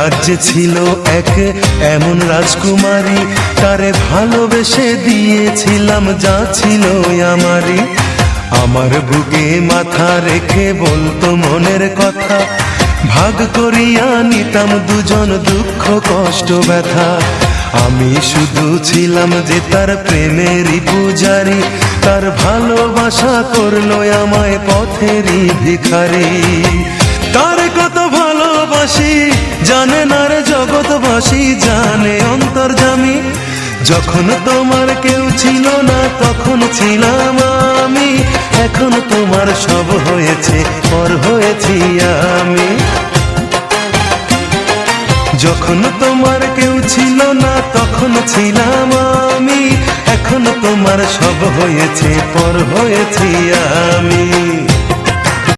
রাজ্যে ছিল এক এমন রাজকুমারী, তারে ভালোবেসে দিয়েছিলাম যা ছিল আমারই। আমার বুকে মাথা রেখে বলতো মনের কথা, ভাগ করিয়া নিতাম দুজন দুঃখ কষ্ট ব্যথা। আমি শুধু ছিলাম যে তার প্রেমেরই পূজারি, তার ভালোবাসা করলো আমায় পথেরই ভিখারি। তার কত ভালোবাসি জানে না রে জগৎবাসী, জানে অন্তর্যামী। যখন তোমার কেউ ছিল না তখন ছিলাম আমি, এখন তোমার সব হয়েছে পর হয়েছি আমি। যখন তোমার কেউ ছিল না তখন ছিলাম আমি, এখন তোমার সব হয়েছে পর হয়েছি আমি।